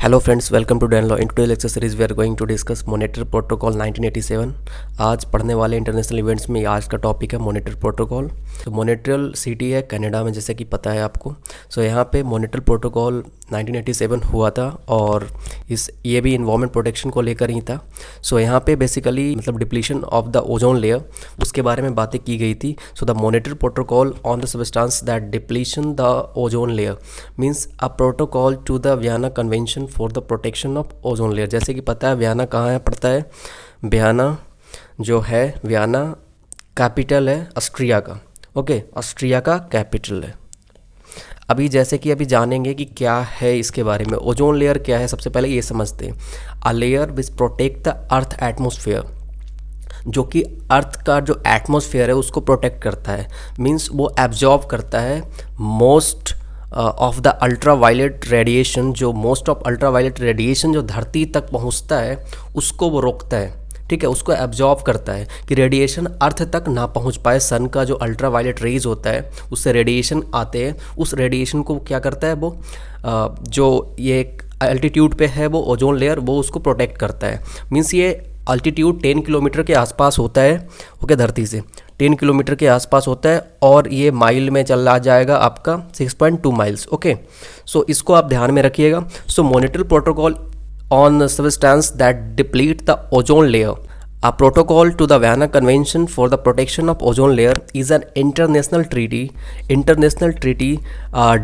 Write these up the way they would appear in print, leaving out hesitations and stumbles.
Hello friends, welcome to Dan Law. In today lecture series we are going to discuss Montreal protocol 1987। आज पढ़ने वाले international events में आज का topic है मॉनिटर प्रोटोकॉल। तो मॉनिट्रियल सिटी है कनाडा में, जैसे कि पता है आपको। सो यहाँ पे मॉनिटर प्रोटोकॉल 1987 हुआ था और ये भी इन्वायरमेंट प्रोटेक्शन को लेकर ही था। सो यहाँ पे बेसिकली मतलब depletion of the ozone layer उसके बारे में बातें की गई थी। So the Montreal protocol on the substance that depletion the ozone layer means a protocol to the Vienna convention for the protection of ozone layer. जैसे कि पता है वियना कहाँ है, पड़ता है वियना जो है, वियना कैपिटल है ऑस्ट्रिया का। ओके, ऑस्ट्रिया का कैपिटल है। अभी जैसे कि अभी जानेंगे कि क्या है इसके बारे में। ओजोन लेयर क्या है, सबसे पहले ये समझते हैं। A layer which protect the earth atmosphere, जो कि अर्थ का जो एटमोसफेयर है उसको प्रोटेक्ट करता है। मीन्स वो एब्जॉर्ब करता है most of the ultraviolet radiation. जो most of ultraviolet radiation जो धरती तक पहुंचता है उसको वो रोकता है। ठीक है, उसको एब्जॉर्ब करता है कि रेडिएशन अर्थ तक ना पहुंच पाए। सन का जो अल्ट्रा वायलेट रेज होता है उससे रेडिएशन आते हैं, उस रेडिएशन को क्या करता है वो जो ये अल्टीट्यूड पे है वो ओजोन लेयर वो उसको प्रोटेक्ट करता है। मीन्स ये अल्टीट्यूड 10 किलोमीटर के आसपास होता है। ओके, धरती से 10 किलोमीटर के आसपास होता है और ये माइल में चला जाएगा आपका 6.2 माइल्स। ओके, सो इसको आप ध्यान में रखिएगा। सो Montreal protocol on the substance that deplete the ozone layer. A protocol to the Vienna Convention for the Protection of Ozone Layer is an international treaty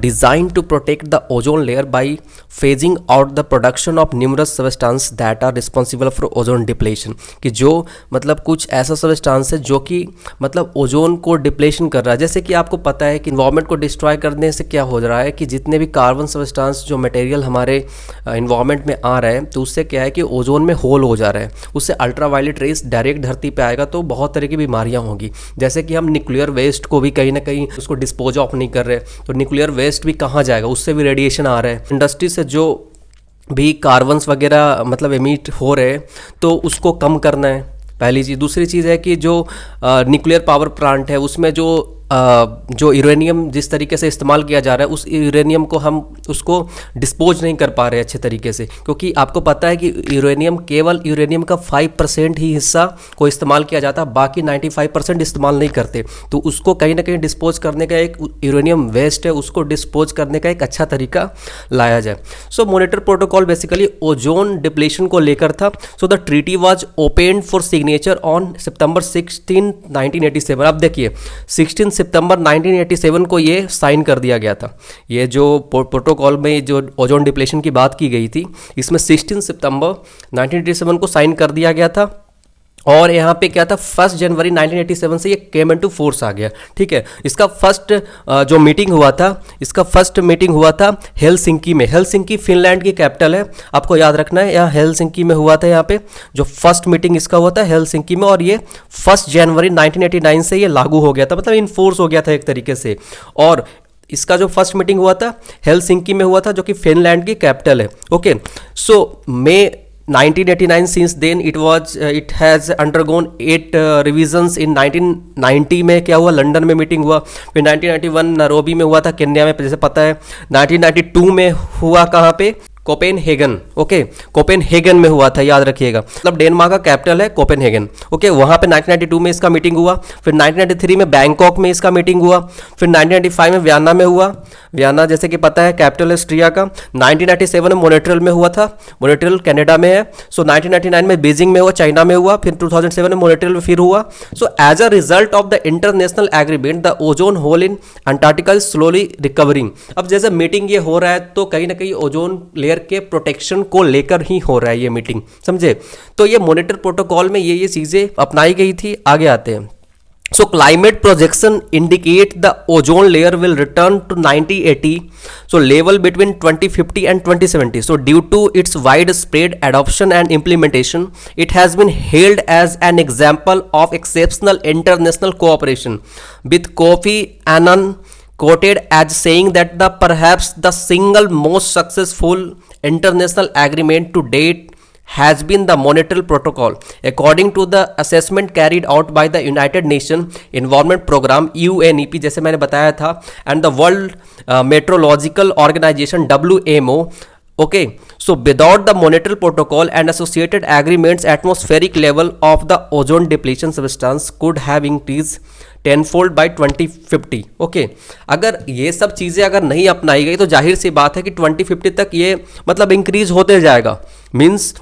designed to protect the ozone layer by phasing out the production of numerous substances that are responsible for ozone depletion। कि जो मतलब कुछ ऐसा substance है जो कि मतलब ozone को डिप्लेशन कर रहा है। जैसे कि आपको पता है कि इन्वायरमेंट को डिस्ट्रॉय करने से क्या हो रहा है कि जितने भी कार्बन सबस्टांस जो मटेरियल हमारे इन्वायरमेंट में आ रहा है तो उससे क्या है कि ओजोन में होल हो जा रहा है। उससे अल्ट्रावायलेट रेस डायरेक्ट धरती पे आएगा तो बहुत तरह की बीमारियां होंगी। जैसे कि हम न्यूक्लियर वेस्ट को भी कहीं ना कहीं उसको डिस्पोज ऑफ नहीं कर रहे, तो न्यूक्लियर वेस्ट भी कहाँ जाएगा, उससे भी रेडिएशन आ रहा है। इंडस्ट्री से जो भी कार्बन्स वगैरह मतलब एमिट हो रहे हैं तो उसको कम करना है, पहली चीज़। दूसरी चीज़ है कि जो न्यूक्लियर पावर प्लांट है उसमें जो यूरेनियम जिस तरीके से इस्तेमाल किया जा रहा है उस यूरेनियम को हम उसको डिस्पोज नहीं कर पा रहे अच्छे तरीके से, क्योंकि आपको पता है कि केवल यूरेनियम का 5% ही हिस्सा को इस्तेमाल किया जाता है, बाकी 95% इस्तेमाल नहीं करते। तो उसको कहीं ना कहीं डिस्पोज करने का एक यूरेनियम वेस्ट है, उसको डिस्पोज करने का एक अच्छा तरीका लाया जाए। सो Montreal protocol basically ozone depletion को लेकर था। So the treaty was opened for signature on सितंबर 16, 1987। अब देखिए 16 सितंबर 1987 को ये साइन कर दिया गया था। ये जो प्रोटोकॉल में जो ओजोन डिप्लेशन की बात की गई थी इसमें 16 सितंबर 1987 को साइन कर दिया गया था। और यहाँ पे क्या था, 1 जनवरी 1987 से ये केम इनटू फोर्स आ गया। ठीक है, इसका फर्स्ट जो मीटिंग हुआ था हेलसिंकी में। हेलसिंकी फिनलैंड की कैपिटल है, आपको याद रखना है। यहाँ हेलसिंकी में हुआ था, यहाँ पे जो फर्स्ट मीटिंग इसका हुआ था हेलसिंकी में, और ये 1 जनवरी 1989 से ये लागू हो गया था, मतलब इन फोर्स हो गया था एक तरीके से। और इसका जो फर्स्ट मीटिंग हुआ था हेलसिंकी में हुआ था, जो कि फिनलैंड की कैपिटल है। Okay, so may 1989 since then it has undergone 8 revisions। in 1990 में क्या हुआ, लंदन में मीटिंग हुआ। फिर 1991 नैरोबी में हुआ था, केन्या में, जैसे पता है। 1992 में हुआ कहाँ पे, कोपेनहेगन। ओके, कोपेनहेगन में हुआ था, याद रखिएगा। मतलब डेनमार्क का कैपिटल है कोपेनहेगन। ओके, वहाँ पे 1992 में इसका मीटिंग हुआ। फिर 1993 में बैंकॉक में इसका मीटिंग हुआ। फिर 1995 में वियना में हुआ। वियना जैसे कि पता है कैपिटल ऑस्ट्रिया का। 1997 में मॉन्ट्रियल में हुआ था, मॉन्ट्रियल कनाडा में है। सो 1999 में बीजिंग में हुआ, चाइना में हुआ। फिर 2007 में मॉन्ट्रियल में फिर हुआ। So as a result of the international agreement the ozone hole in Antarctica is slowly recovering. अब जैसे मीटिंग ये हो रहा है तो कहीं ना कहीं ओजोन लेयर के प्रोटेक्शन को लेकर ही हो रहा है ये मीटिंग, समझे। तो ये मॉनिटर प्रोटोकॉल में ये चीजें अपनाई गई थी। आगे आते हैं। So climate projection indicate the ozone layer will return to 1980 so level between 2050 and 2070. So due to its widespread adoption and implementation, it has been hailed as an example of exceptional international cooperation, with Kofi Annan quoted as saying that perhaps the single most successful international agreement to date has been the Montreal Protocol, according to the assessment carried out by the United Nations Environment Program UNEP, जैसे मैंने बताया था, and the World Meteorological Organization WMO Okay, so without the Montreal Protocol and associated agreements, atmospheric level of the ozone depletion substance could have increased tenfold by 2050. Okay, अगर ये सब चीज़ें अगर नहीं अपनाई गई तो जाहिर सी बात है कि 2050 तक ये मतलब इंक्रीज होते जाएगा। मीन्स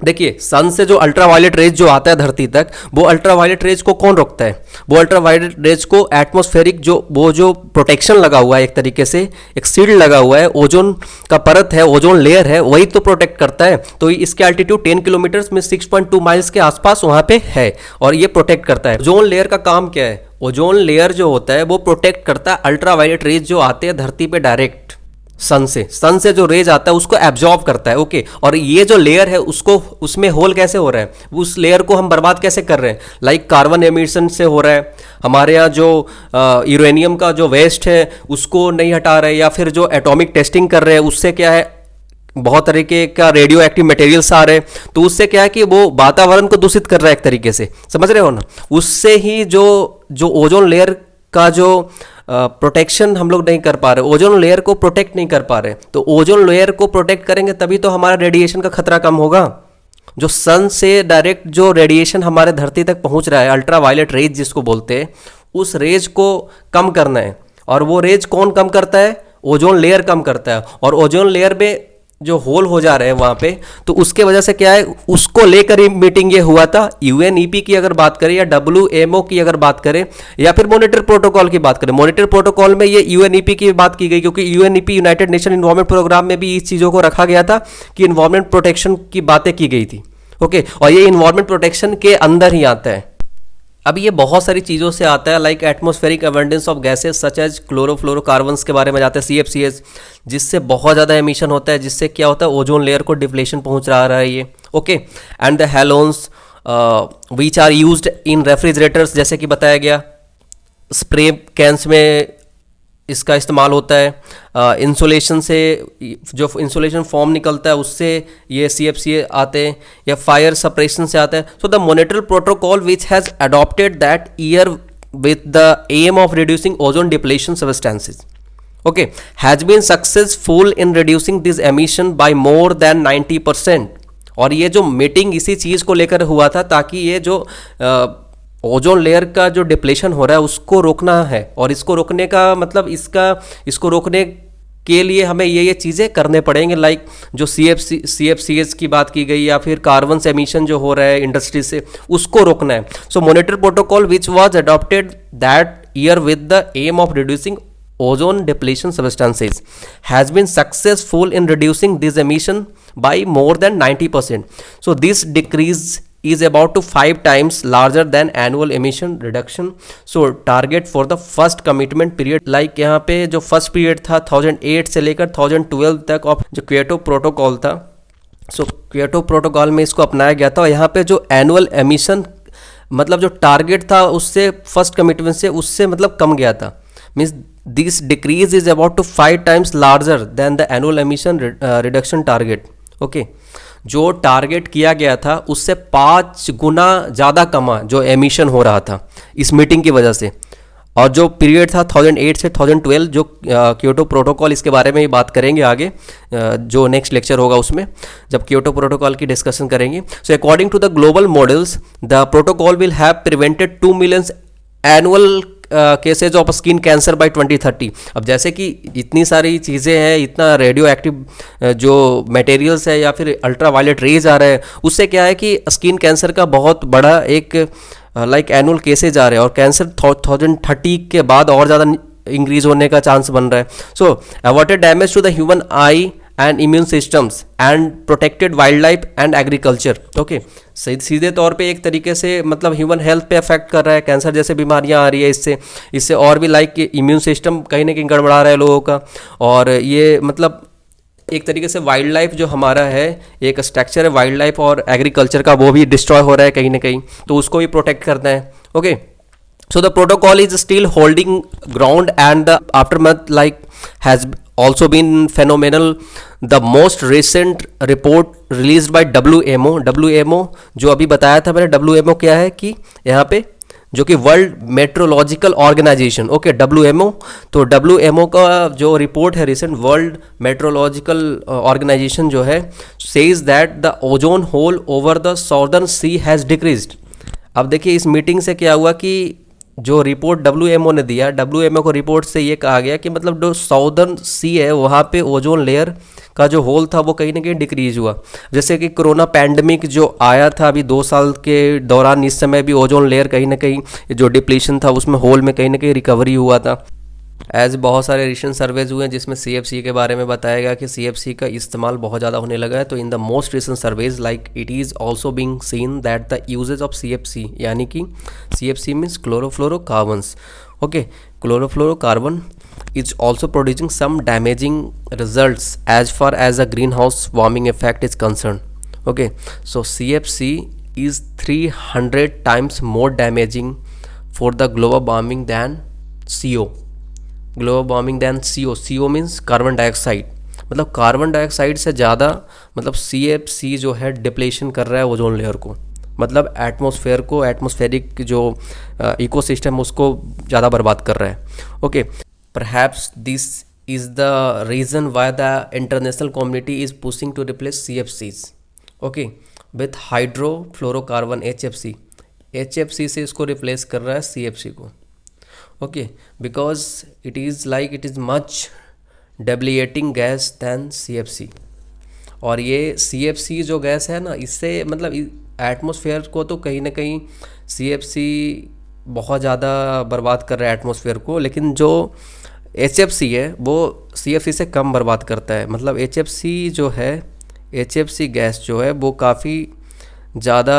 देखिए, सन से जो अल्ट्रावायलेट रेज जो आता है धरती तक, वो अल्ट्रावायलेट रेज को कौन रोकता है? वो अल्ट्रावायलेट रेज को एटमॉस्फेरिक जो प्रोटेक्शन लगा हुआ है, एक तरीके से एक शील्ड लगा हुआ है, ओजोन का परत है, ओजोन लेयर है, वही तो प्रोटेक्ट करता है। तो इसके अल्टीट्यूड 10 किलोमीटर में 6.2 माइल्स के आसपास वहाँ पे है और ये प्रोटेक्ट करता है। ओजोन लेयर का काम क्या है? ओजोन लेयर जो होता है वो प्रोटेक्ट करता है अल्ट्रावायलेट रेज जो आते हैं धरती पे डायरेक्ट सन से जो रेज आता है उसको एब्जॉर्ब करता है। ओके, और ये जो लेयर है उसको उसमें होल कैसे हो रहा है? उस लेयर को हम बर्बाद कैसे कर रहे हैं? लाइक कार्बन एमिशन से हो रहा है, हमारे यहाँ जो यूरेनियम का जो वेस्ट है उसको नहीं हटा रहे, या फिर जो एटॉमिक टेस्टिंग कर रहे हैं उससे क्या है, बहुत तरीके का रेडियो एक्टिव मटेरियल्स आ रहे हैं, तो उससे क्या है कि वो वातावरण को दूषित कर रहा है एक तरीके से, समझ रहे हो ना? उससे ही जो ओजोन लेयर का जो प्रोटेक्शन हम लोग नहीं कर पा रहे, ओजोन लेयर को प्रोटेक्ट नहीं कर पा रहे। तो ओजोन लेयर को प्रोटेक्ट करेंगे तभी तो हमारा रेडिएशन का खतरा कम होगा। जो सन से डायरेक्ट जो रेडिएशन हमारे धरती तक पहुंच रहा है, अल्ट्रावायलेट रेज जिसको बोलते हैं, उस रेज को कम करना है। और वो रेज कौन कम करता है? ओजोन लेयर कम करता है। और ओजोन लेयर में जो होल हो जा रहे हैं वहाँ पे, तो उसके वजह से क्या है, उसको लेकर ही मीटिंग ये हुआ था। यूएनईपी की अगर बात करें या डब्ल्यूएमओ की अगर बात करें या फिर मॉनिटर प्रोटोकॉल की बात करें, मॉनिटर प्रोटोकॉल में ये यूएनईपी की बात की गई, क्योंकि UNEP United Nation environment programme में भी इस चीज़ों को रखा गया था कि इन्वायरमेंट प्रोटेक्शन की बातें की गई थी। ओके, और ये इन्वायरमेंट प्रोटेक्शन के अंदर ही आता है। अब ये बहुत सारी चीज़ों से आता है, like atmospheric abundance of gases such as chlorofluorocarbons के बारे में जाते हैं, CFCs, जिससे बहुत ज़्यादा एमिशन होता है, जिससे क्या होता है, ओजोन लेयर को डिप्लेशन पहुंच रहा है ये। Okay, and the halons which are used in refrigerators, जैसे कि बताया गया, स्प्रे कैंस में इसका इस्तेमाल होता है। इंसुलेशन से जो इंसुलेशन फॉर्म निकलता है उससे ये CFC आते हैं, या फायर सप्रेशन से आते हैं। So the Montreal protocol which has adopted that year with the aim of reducing ozone depletion substances, okay, has been successful in reducing this emission by more than 90%। और ये जो meeting इसी चीज़ को लेकर हुआ था, ताकि ये जो ओजोन लेयर का जो डिप्लेशन हो रहा है उसको रोकना है। और इसको रोकने का मतलब इसको रोकने के लिए हमें ये चीज़ें करने पड़ेंगे, लाइक जो CFCs की बात की गई, या फिर कार्बन से एमिशन जो हो रहा है इंडस्ट्री से, उसको रोकना है। So Montreal protocol which was adopted that year with the aim of reducing ozone depletion substances has been successful in reducing this emission by more than 90%. So this decrease is about to 5 times larger than annual emission reduction. So target for the first commitment period, like यहाँ पे जो first period था 2008 से लेकर 2012 तक of जो Kyoto protocol था, सो Kyoto protocol में इसको अपनाया गया था। और यहाँ पे जो एनुअल एमिशन मतलब जो टारगेट था उससे फर्स्ट कमिटमेंट से उससे मतलब कम गया था। Means this decrease is about to 5 times larger than the annual emission reduction target. Okay, जो टारगेट किया गया था उससे 5 गुना ज़्यादा कमा जो एमिशन हो रहा था इस मीटिंग की वजह से। और जो पीरियड था 2008 से 2012 जो क्योटो प्रोटोकॉल, इसके बारे में ही बात करेंगे आगे जो नेक्स्ट लेक्चर होगा उसमें, जब क्योटो प्रोटोकॉल की डिस्कशन करेंगे। So according to the global models the protocol will have prevented 2 million annual cases of skin cancer by 2030। अब जैसे कि इतनी सारी चीज़ें हैं, इतना रेडियो एक्टिव जो मटेरियल्स है या फिर अल्ट्रावायलेट रेज आ रहा है, उससे क्या है कि स्किन कैंसर का बहुत बड़ा एक लाइक एनुअल केसेज आ रहे हैं, और कैंसर 2030 के बाद और ज़्यादा इंक्रीज होने का चांस बन रहा है। So avoided damage to the human eye and immune systems and protected wildlife and agriculture. Okay, सीधे तौर पे एक तरीके से मतलब ह्यूमन हेल्थ पे अफेक्ट कर रहा है, कैंसर जैसे बीमारियां आ रही है इससे और भी लाइक इम्यून सिस्टम कहीं ना कहीं गड़बड़ा रहा है लोगों का। और ये मतलब एक तरीके से वाइल्ड लाइफ जो हमारा है, एक स्ट्रक्चर है वाइल्ड लाइफ और एग्रीकल्चर का, वो भी डिस्ट्रॉय हो रहा है कहीं ना कहीं, तो उसको भी प्रोटेक्ट करना है। Okay, so the protocol is still holding ground and the aftermath like has also been phenomenal. The most recent report released by WMO जो अभी बताया था मैंने, WMO क्या है कि यहाँ पे जो कि world meteorological organization, okay, WMO। तो WMO का जो रिपोर्ट है रिसेंट, वर्ल्ड मेट्रोलॉजिकल ऑर्गेनाइजेशन जो है, says that the ozone hole over the southern sea has decreased. अब देखिए इस मीटिंग से क्या हुआ कि जो रिपोर्ट WMO ने दिया, WMO को रिपोर्ट से ये कहा गया कि मतलब जो साउदर्न सी है वहाँ पे ओजोन लेयर का जो होल था वो कहीं ना कहीं डिक्रीज हुआ। जैसे कि कोरोना पैंडमिक जो आया था अभी 2 साल के दौरान, इस समय भी ओजोन लेयर कहीं ना कहीं जो डिप्लीशन था उसमें होल में कहीं ना कहीं रिकवरी हुआ था। एज बहुत सारे रिसेंट सर्वेज हुए हैं जिसमें CFC के बारे में बताया गया कि CFC का इस्तेमाल बहुत ज़्यादा होने लगा है। तो in the most recent surveys like it is also being seen that the usages of CFC, यानी कि CFC means chlorofluorocarbons, okay, chlorofluorocarbon is also producing some damaging results as far as a greenhouse warming effect is concerned. Okay, so CFC is 300 times more damaging for the global warming than CO. global warming than CO means carbon dioxide, मतलब carbon dioxide से ज़्यादा मतलब CFC जो है depletion कर रहा है ozone layer को, मतलब एटमॉस्फेयर को, एटमॉस्फेरिक जो इकोसिस्टम उसको ज़्यादा बर्बाद कर रहा है। Okay, perhaps this is the reason why the international community is pushing to replace CFCs, okay, with hydrofluorocarbon HFC से इसको रिप्लेस कर रहा है CFC को, okay, because it is much debilitating gas than CFC। और ये CFC जो gas है ना, इससे मतलब एटमॉस्फेयर को तो कहीं ना कहीं CFC बहुत ज़्यादा बर्बाद कर रहा है एटमॉस्फेयर को, लेकिन जो HFC है वो CFC से कम बर्बाद करता है। मतलब HFC जो है, HFC गैस जो है वो काफ़ी ज़्यादा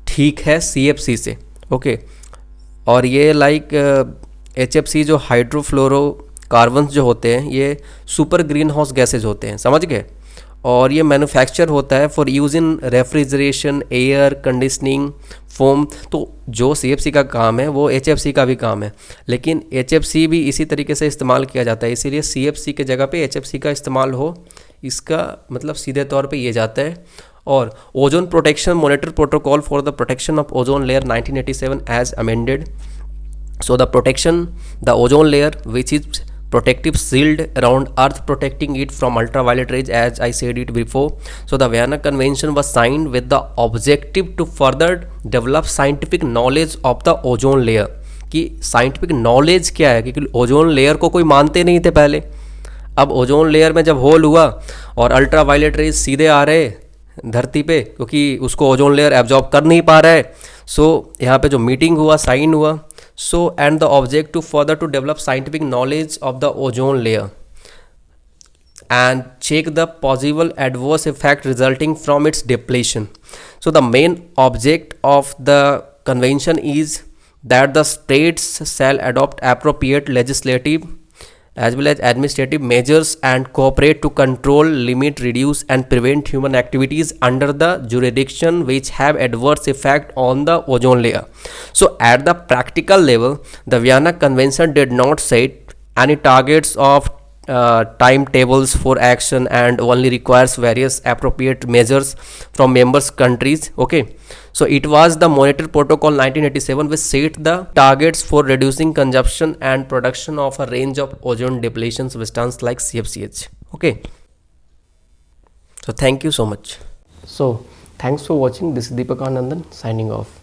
ठीक है CFC से, ओके। और ये लाइक HFC जो हाइड्रोफ्लोरोकार्बन्स जो होते हैं ये सुपर ग्रीन हाउस गैसेज होते हैं, समझ गए। और ये मैन्युफैक्चर होता है for use in refrigeration, air conditioning, foam. तो जो CFC का काम है वो HFC का भी काम है, लेकिन HFC भी इसी तरीके से इस्तेमाल किया जाता है, इसीलिए CFC के जगह पे HFC का इस्तेमाल हो, इसका मतलब सीधे तौर पे ये जाता है। और ozone protection Montreal protocol for the protection of ozone layer 1987 as amended. So the protection the ozone layer which is protective shield around earth protecting it from ultraviolet rays, as I said it before. So the Vienna Convention was signed with the objective to further develop scientific knowledge of the ozone layer। कि scientific knowledge क्या है, क्योंकि ozone layer को कोई मानते नहीं थे पहले। अब ओजोन लेयर में जब होल हुआ और अल्ट्रावायलेट रेज सीधे आ रहे धरती पे, क्योंकि उसको ओजोन लेयर एब्जॉर्ब कर नहीं पा रहा है, सो यहाँ पे जो मीटिंग हुआ, साइन हुआ। So and the object to further to develop scientific knowledge of the ozone layer and check the possible adverse effect resulting from its depletion. So the main object of the convention is that the states shall adopt appropriate legislative as well as administrative measures and cooperate to control, limit, reduce and prevent human activities under the jurisdiction which have adverse effect on the ozone layer. So at the practical level, the Vienna Convention did not set any targets of timetables for action and only requires various appropriate measures from members countries, okay. So it was the Monitor Protocol 1987 which set the targets for reducing consumption and production of a range of ozone depletion substances like CFCH, okay. So thank you so much. So thanks for watching. This is Deepak Anandan signing off.